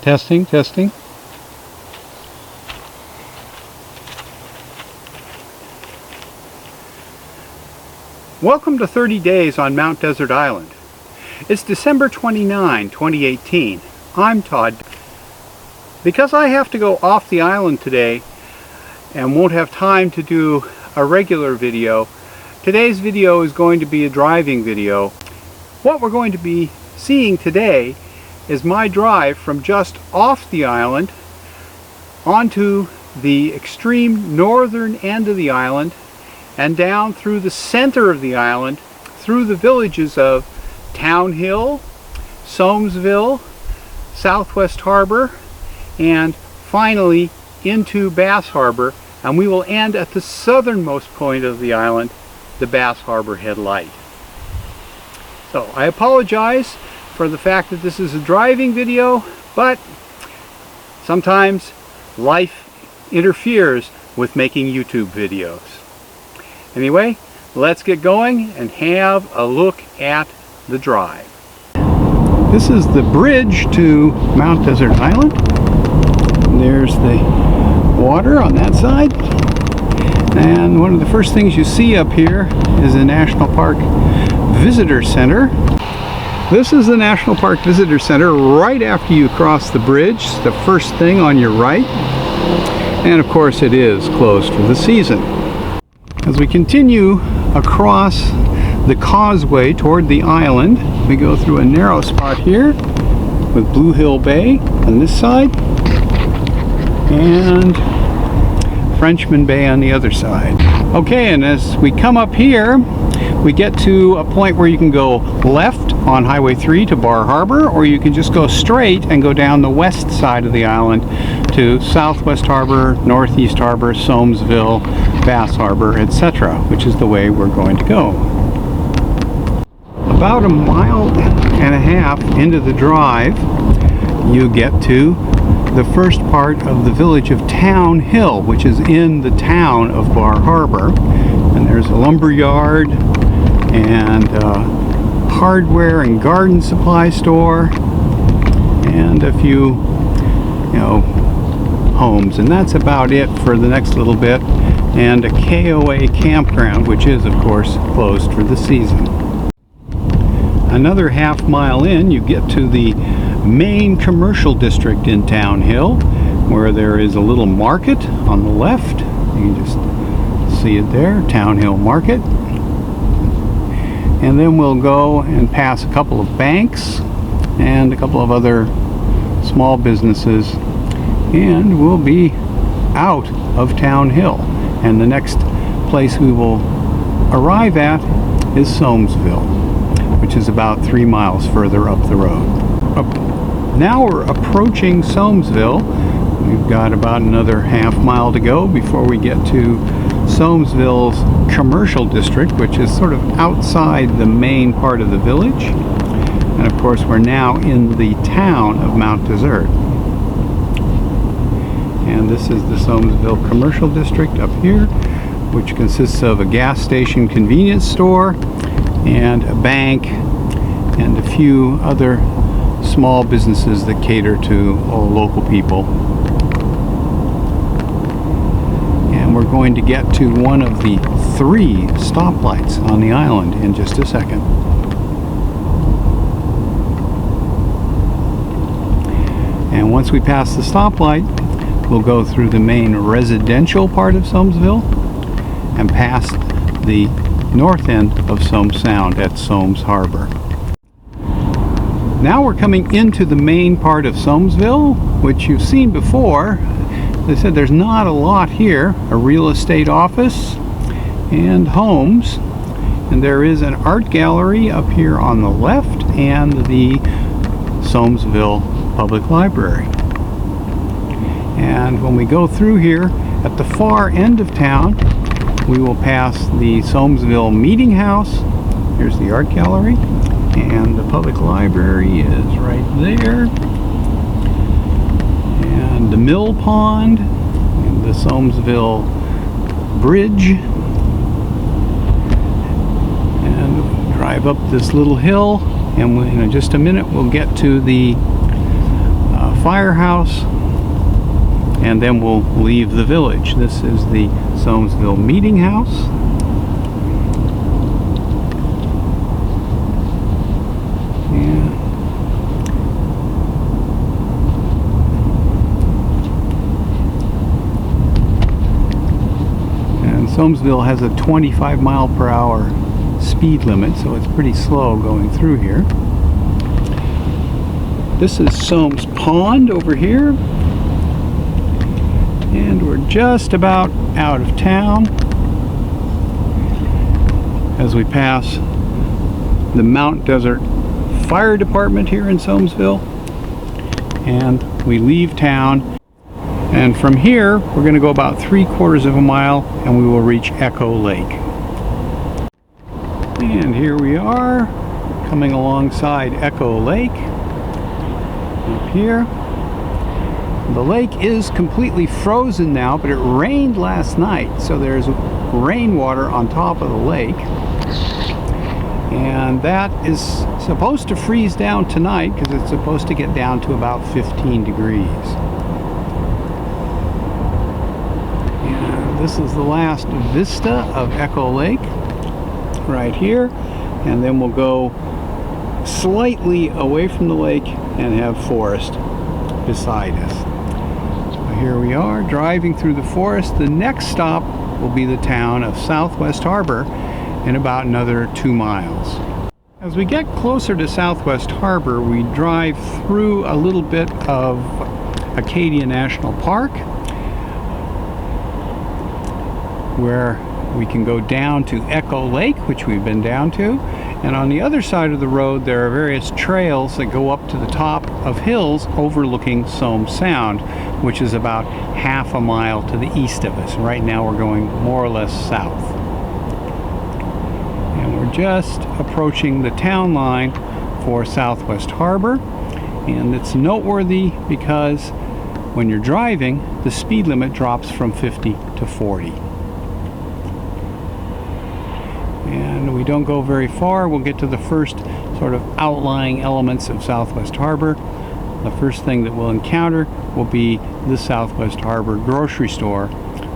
Testing, testing. Welcome to 30 Days on Mount Desert Island. It's December 29, 2018. I'm Todd. Because I have to go off the island today and won't have time to do a regular video, today's video is going to be a driving video. What we're going to be seeing today is my drive from just off the island onto the extreme northern end of the island and down through the center of the island, through the villages of Town Hill, Somesville, Southwest Harbor, and finally into Bass Harbor, and we will end at the southernmost point of the island, the Bass Harbor Head Light. So I apologize for the fact that this is a driving video, but sometimes life interferes with making YouTube videos. Anyway, let's get going and have a look at the drive. This is the bridge to Mount Desert Island. There's the water on that side. And one of the first things you see up here is the National Park Visitor Center. This is the National Park Visitor Center right after you cross the bridge, the first thing on your right. And of course it is closed for the season. As we continue across the causeway toward the island, we go through a narrow spot here with Blue Hill Bay on this side and Frenchman Bay on the other side. Okay, and as we come up here, we get to a point where you can go left on Highway 3 to Bar Harbor, or you can just go straight and go down the west side of the island to Southwest Harbor, Northeast Harbor, Somesville, Bass Harbor, etc., which is the way we're going to go. About a mile and a half into the drive, you get to the first part of the village of Town Hill, which is in the town of Bar Harbor. And there's a lumber yard and hardware and garden supply store and a few, homes. And that's about it for the next little bit. And a KOA campground, which is, of course, closed for the season. Another half mile in, you get to the main commercial district in Town Hill, where there is a little market on the left. You can just see it there, Town Hill Market. And then we'll go and pass a couple of banks and a couple of other small businesses, and we'll be out of Town Hill. And the next place we will arrive at is Somesville, which is about 3 miles further up the road. Now we're approaching Somesville. We've got about another half mile to go before we get to Somesville's commercial district, which is sort of outside the main part of the village. And of course we're now in the town of Mount Desert. And this is the Somesville commercial district up here, which consists of a gas station, convenience store, and a bank, and a few other small businesses that cater to all local people. And we're going to get to one of the 3 stoplights on the island in just a second. And once we pass the stoplight, we'll go through the main residential part of Somesville and past the north end of Somes Sound at Somes Harbor. Now we're coming into the main part of Somesville, which you've seen before. As I said, there's not a lot here. A real estate office and homes. And there is an art gallery up here on the left and the Somesville Public Library. And when we go through here, at the far end of town, we will pass the Somesville Meeting House. Here's the art gallery. And the public library is right there. And the mill pond, and the Somesville Bridge. And drive up this little hill, and in just a minute we'll get to the firehouse, and then we'll leave the village. This is the Soamesville Meeting House. And Soamesville has a 25-mile-per-hour speed limit, so it's pretty slow going through here. This is Soames Pond over here, and we're just about out of town as we pass the Mount Desert Fire Department here in Soamesville, and we leave town, and from here we're going to go about 3/4 of a mile and we will reach Echo Lake. And here we are coming alongside Echo Lake up here. The lake is completely frozen now, but it rained last night, so there's rainwater on top of the lake, and that is supposed to freeze down tonight because it's supposed to get down to about 15 degrees. And this is the last vista of Echo Lake right here, and then we'll go slightly away from the lake and have forest beside us. So here we are driving through the forest. The next stop will be the town of Southwest Harbor in about another 2 miles. As we get closer to Southwest Harbor, we drive through a little bit of Acadia National Park, where we can go down to Echo Lake, which we've been down to, and on the other side of the road there are various trails that go up to the top of hills overlooking Soames Sound, which is about half a mile to the east of us. Right now we're going more or less south. And we're just approaching the town line for Southwest Harbor, and it's noteworthy because when you're driving, the speed limit drops from 50 to 40. And we don't go very far. We'll get to the first sort of outlying elements of Southwest Harbor. The first thing that we'll encounter will be the Southwest Harbor grocery store,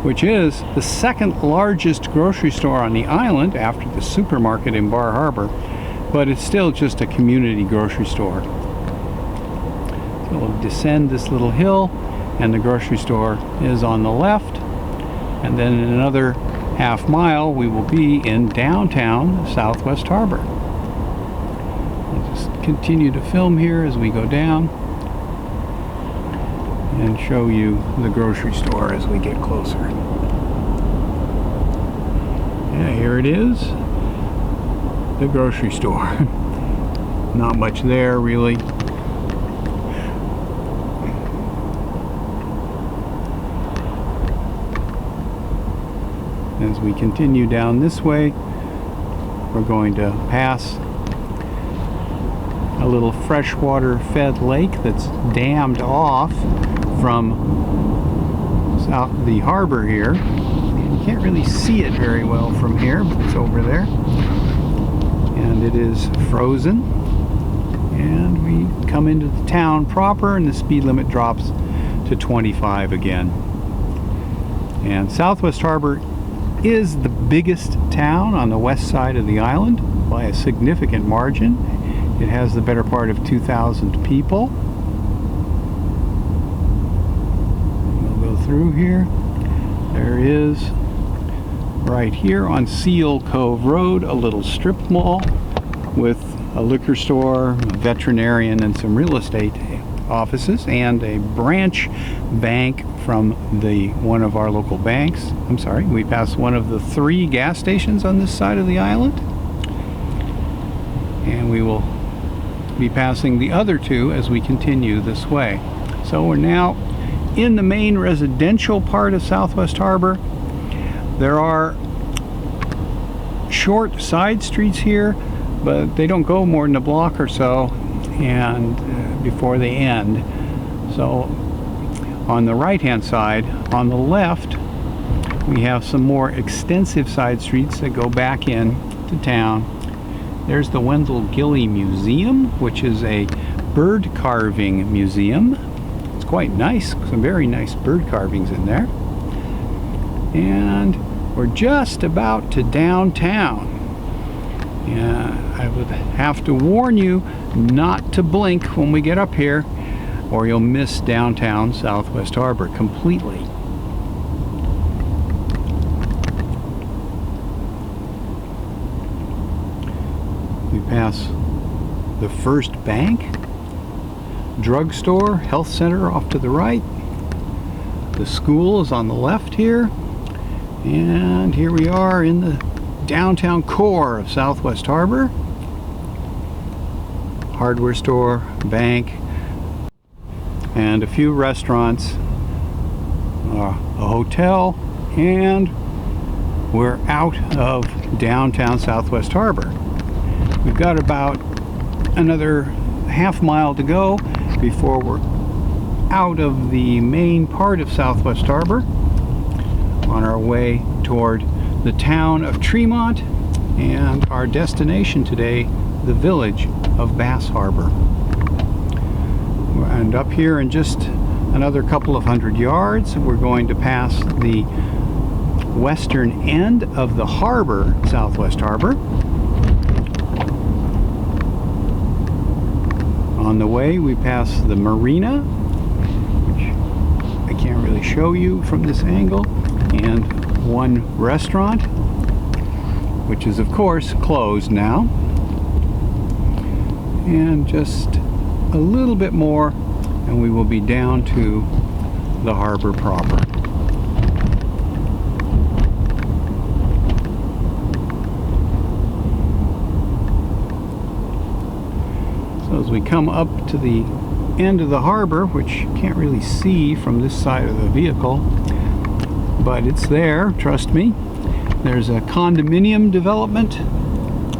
which is the second largest grocery store on the island after the supermarket in Bar Harbor, but it's still just a community grocery store. So we'll descend this little hill, and the grocery store is on the left, and then in another half mile we will be in downtown Southwest Harbor. We'll just continue to film here as we go down and show you the grocery store as we get closer. Yeah, here it is, the grocery store. Not much there really. As we continue down this way, we're going to pass a little freshwater fed lake that's dammed off from the harbor here. You can't really see it very well from here, but it's over there. And it is frozen. And we come into the town proper, and the speed limit drops to 25 again. And Southwest Harbor is the biggest town on the west side of the island by a significant margin. It has the better part of 2,000 people. We'll go through here. There is, right here on Seal Cove Road, a little strip mall with a liquor store, a veterinarian, and some real estate offices, and a branch bank from one of our local banks. I'm sorry, we passed one of the 3 gas stations on this side of the island, and we will be passing the other 2 as we continue this way. So we're now in the main residential part of Southwest Harbor. There are short side streets here, but they don't go more than a block or so and before they end. So on the right hand side, on the left, we have some more extensive side streets that go back in to town. There's the Wendell Gilley Museum, which is a bird carving museum, quite nice, some very nice bird carvings in there. And we're just about to downtown. Yeah, I would have to warn you not to blink when we get up here, or you'll miss downtown Southwest Harbor completely. We pass the First Bank, drugstore, health center off to the right. The school is on the left here. And here we are in the downtown core of Southwest Harbor. Hardware store, bank, and a few restaurants, a hotel, and we're out of downtown Southwest Harbor. We've got about another half-mile to go before we're out of the main part of Southwest Harbor, on our way toward the town of Tremont and our destination today, the village of Bass Harbor. And up here in just another couple of hundred yards, we're going to pass the western end of the harbor, Southwest Harbor. On the way, we pass the marina, which I can't really show you from this angle, and one restaurant, which is of course closed now. And just a little bit more and we will be down to the harbor proper. So as we come up to the end of the harbor, which you can't really see from this side of the vehicle, but it's there, trust me. There's a condominium development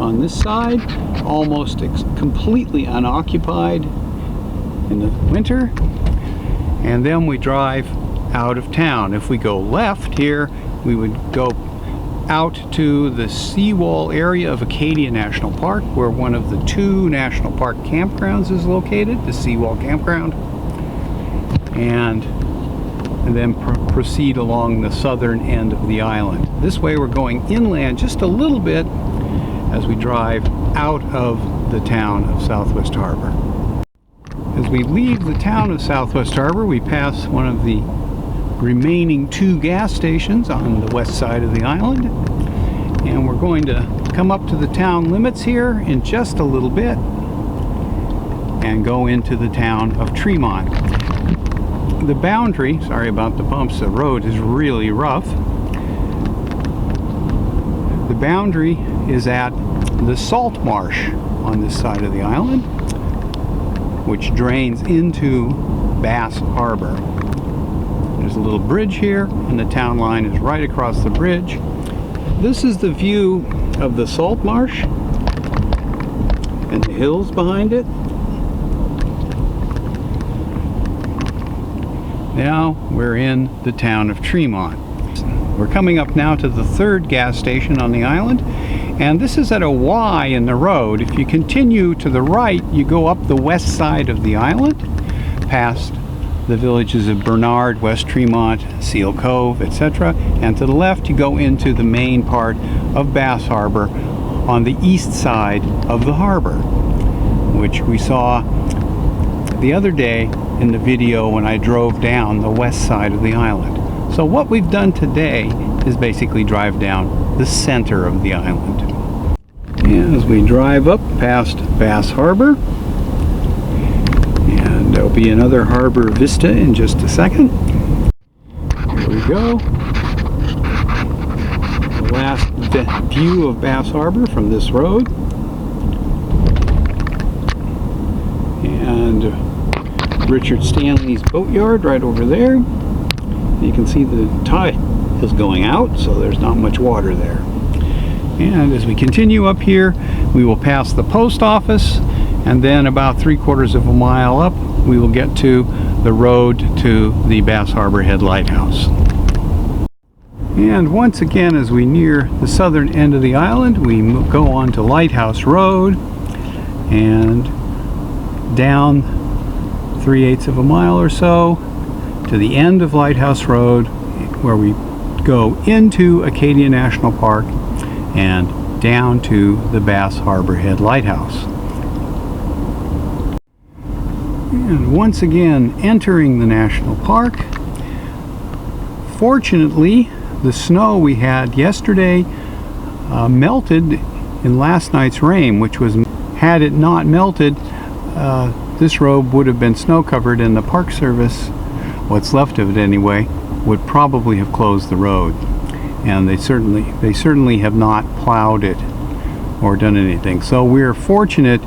on this side, almost completely unoccupied in the winter. And then we drive out of town. If we go left here, we would go out to the seawall area of Acadia National Park, where one of the two national park campgrounds is located, the Seawall Campground, and then proceed along the southern end of the island. This way we're going inland just a little bit as we drive out of the town of Southwest Harbor. As we leave the town of Southwest Harbor, we pass one of the remaining two gas stations on the west side of the island, and we're going to come up to the town limits here in just a little bit and go into the town of Tremont. The boundary, sorry about the bumps, the road is really rough. The boundary is at the salt marsh on this side of the island, which drains into Bass Harbor. There's a little bridge here, and the town line is right across the bridge. This is the view of the salt marsh and the hills behind it. Now we're in the town of Tremont. We're coming up now to the third gas station on the island, and this is at a Y in the road. If you continue to the right, you go up the west side of the island, past the villages of Bernard, West Tremont, Seal Cove, etc. And to the left, you go into the main part of Bass Harbor on the east side of the harbor, which we saw the other day in the video when I drove down the west side of the island. So what we've done today is basically drive down the center of the island. And as we drive up past Bass Harbor, and there'll be another harbor vista in just a second. Here we go. The last view of Bass Harbor from this road. And Richard Stanley's boatyard right over there. You can see the tide is going out, so there's not much water there. And as we continue up here, we will pass the post office, and then about 3/4 of a mile up, we will get to the road to the Bass Harbor Head Lighthouse. And once again, as we near the southern end of the island, we go on to Lighthouse Road and down 3/8 of a mile or so to the end of Lighthouse Road, where we go into Acadia National Park and down to the Bass Harbor Head Lighthouse. And once again entering the national park. Fortunately, the snow we had yesterday melted in last night's rain, which was, had it not melted, this road would have been snow covered, and the Park Service, what's left of it anyway, would probably have closed the road. And they certainly have not plowed it or done anything. So we're fortunate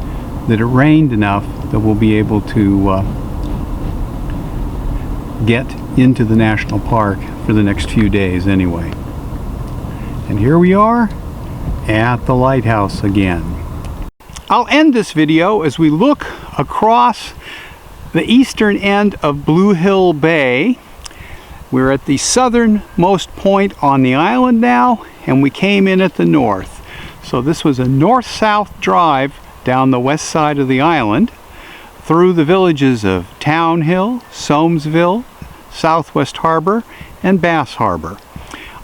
that it rained enough that we'll be able to get into the national park for the next few days anyway. And here we are at the lighthouse again. I'll end this video as we look across the eastern end of Blue Hill Bay. We're at the southernmost point on the island now, and we came in at the north. So this was a north-south drive down the west side of the island through the villages of Town Hill, Soamesville, Southwest Harbor, and Bass Harbor.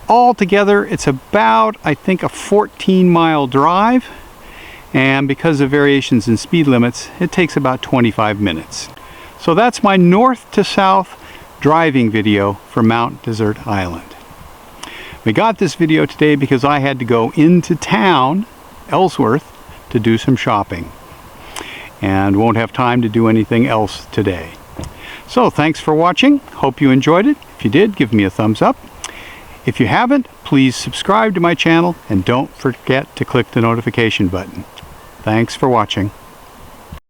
Altogether, it's about, I think, a 14-mile drive, and because of variations in speed limits, it takes about 25 minutes. So that's my north to south driving video for Mount Desert Island. We got this video today because I had to go into town, Ellsworth, to do some shopping, and won't have time to do anything else today. So thanks for watching. Hope you enjoyed it. If you did, give me a thumbs up. If you haven't, please subscribe to my channel and don't forget to click the notification button. Thanks for watching.